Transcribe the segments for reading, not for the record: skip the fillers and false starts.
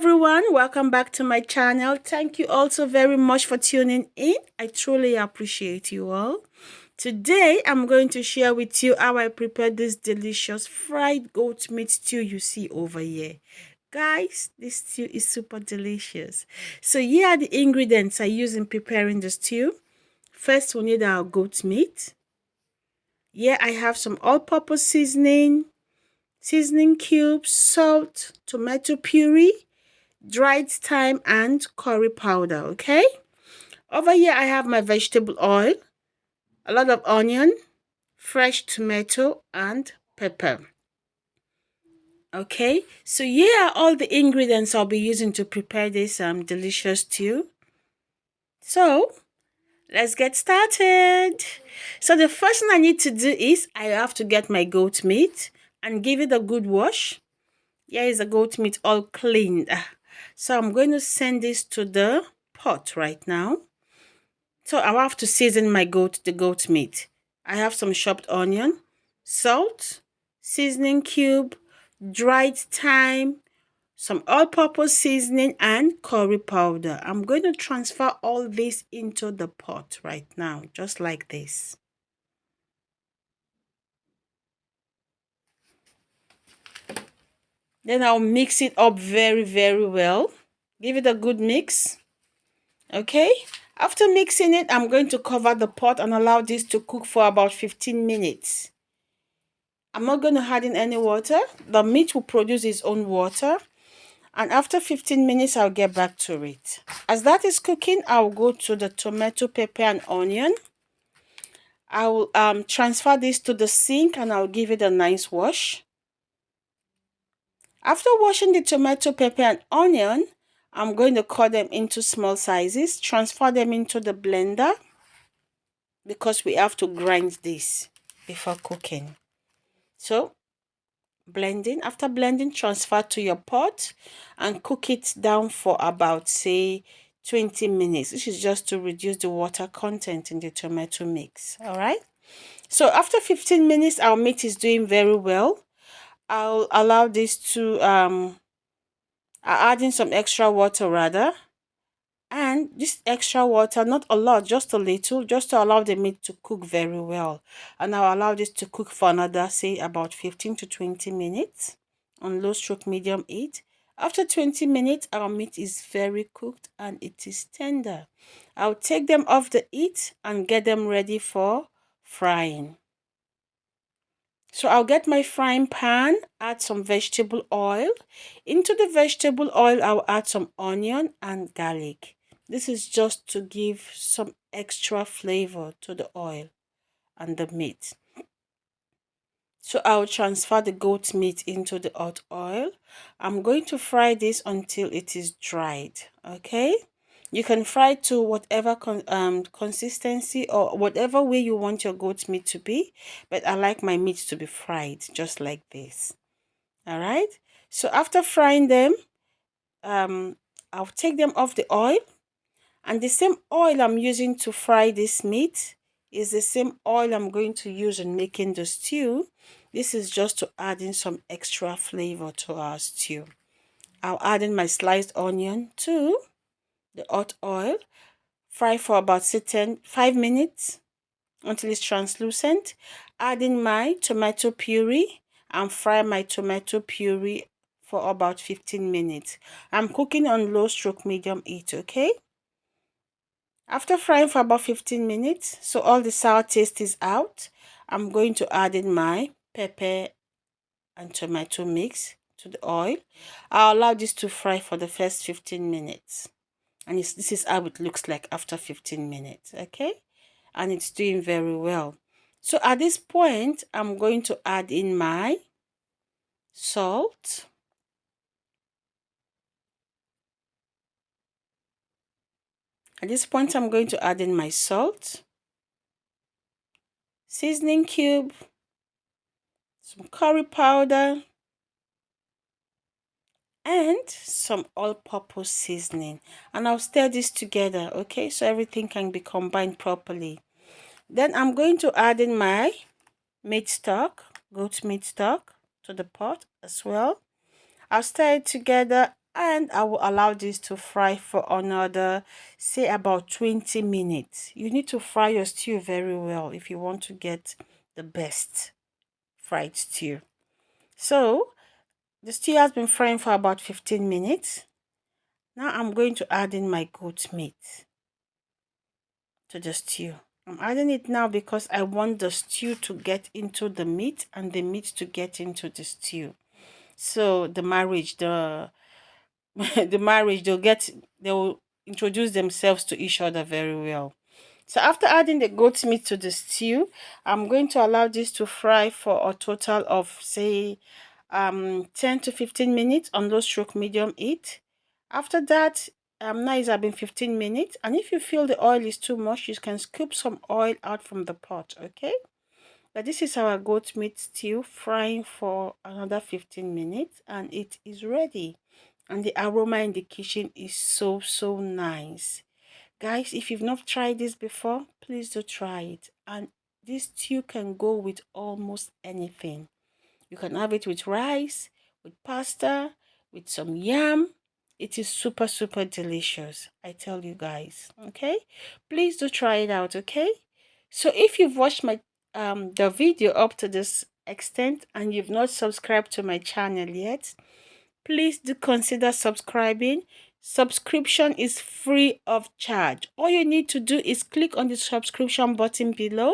Everyone, welcome back to my channel. Thank you also very much for tuning in. I truly appreciate you all. Today I'm going to share with you how I prepared this delicious fried goat meat stew you see over here. Guys, this stew is super delicious. So here are the ingredients I use in preparing the stew. First, we need our goat meat. Here I have some all-purpose seasoning cubes, salt, tomato puree, dried thyme, and curry powder. Okay, over here I have my vegetable oil, a lot of onion, fresh tomato, and pepper. Okay, so here are all the ingredients I'll be using to prepare this delicious stew. So let's get started. So the first thing I need to do is I have to get my goat meat and give it a good wash. Here is the goat meat all cleaned. So I'm going to send this to the pot right now. So I'll have to season the goat meat. I have some chopped onion, salt, seasoning cube, dried thyme, some all-purpose seasoning, and curry powder. I'm going to transfer all this into the pot right now, just like this. Then I'll mix it up very, very well. Give it a good mix. Okay, after mixing it, I'm going to cover the pot and allow this to cook for about 15 minutes. I'm not going to add in any water. The meat will produce its own water. And after 15 minutes, I'll get back to it. As that is cooking, I'll go to the tomato, pepper, and onion. I will transfer this to the sink and I'll give it a nice wash. After washing the tomato, pepper, and onion, I'm going to cut them into small sizes, transfer them into the blender because we have to grind this before cooking. So, after blending, transfer to your pot and cook it down for about, say, 20 minutes. This is just to reduce the water content in the tomato mix. All right. So after 15 minutes, our meat is doing very well. I'll allow this to add in some extra water rather. And this extra water, not a lot, just a little, just to allow the meat to cook very well. And I'll allow this to cook for another, say, about 15 to 20 minutes on low stroke medium heat. After 20 minutes, our meat is very cooked and it is tender. I'll take them off the heat and get them ready for frying. So I'll get my frying pan, add some vegetable oil. Into the vegetable oil, I'll add some onion and garlic. This is just to give some extra flavor to the oil and the meat. So I'll transfer the goat meat into the hot oil. I'm going to fry this until it is dried. Okay, you can fry to whatever consistency or whatever way you want your goat meat to be, but I like my meat to be fried just like this. All right, so after frying them, I'll take them off the oil. And the same oil I'm using to fry this meat is the same oil I'm going to use in making the stew. This is just to add in some extra flavor to our stew. I'll add in my sliced onion to the hot oil. Fry for about 5 minutes until it's translucent. Add in my tomato puree and fry my tomato puree for about 15 minutes. I'm cooking on low stroke medium heat, okay? After frying for about 15 minutes, so all the sour taste is out, I'm going to add in my pepper and tomato mix to the oil. I'll allow this to fry for the first 15 minutes. And this is how it looks like after 15 minutes, okay? And it's doing very well. So at this point, I'm going to add in my salt. At this point, I'm going to add in my salt, seasoning cube, some curry powder, and some all-purpose seasoning. And I'll stir this together, okay, so everything can be combined properly. Then I'm going to add in my meat stock, goat meat stock, to the pot as well. I'll stir it together and I will allow this to fry for another, say, about 20 minutes. You need to fry your stew very well if you want to get the best fried stew. So the stew has been frying for about 15 minutes. Now I'm going to add in my goat meat to the stew. I'm adding it now because I want the stew to get into the meat and the meat to get into the stew. So the marriage, the marriage, they'll introduce themselves to each other very well. So after adding the goat meat to the stew, I'm going to allow this to fry for a total of, say, 10 to 15 minutes on low stroke medium heat. After that, now it's been 15 minutes, and if you feel the oil is too much, you can scoop some oil out from the pot, okay? But this is our goat meat stew frying for another 15 minutes, and it is ready. And the aroma in the kitchen is so nice. Guys, if you've not tried this before, please do try it. And this stew can go with almost anything. You can have it with rice, with pasta, with some yam. It is super delicious. I tell you guys. Okay, please do try it out. Okay, so if you've watched my the video up to this extent and you've not subscribed to my channel yet, please do consider subscribing. Subscription is free of charge. All you need to do is click on the subscription button below.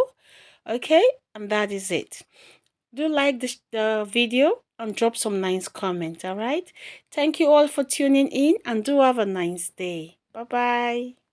Okay, and that is it. Do like the video and drop some nice comments. All right, thank you all for tuning in, and do have a nice day. Bye bye.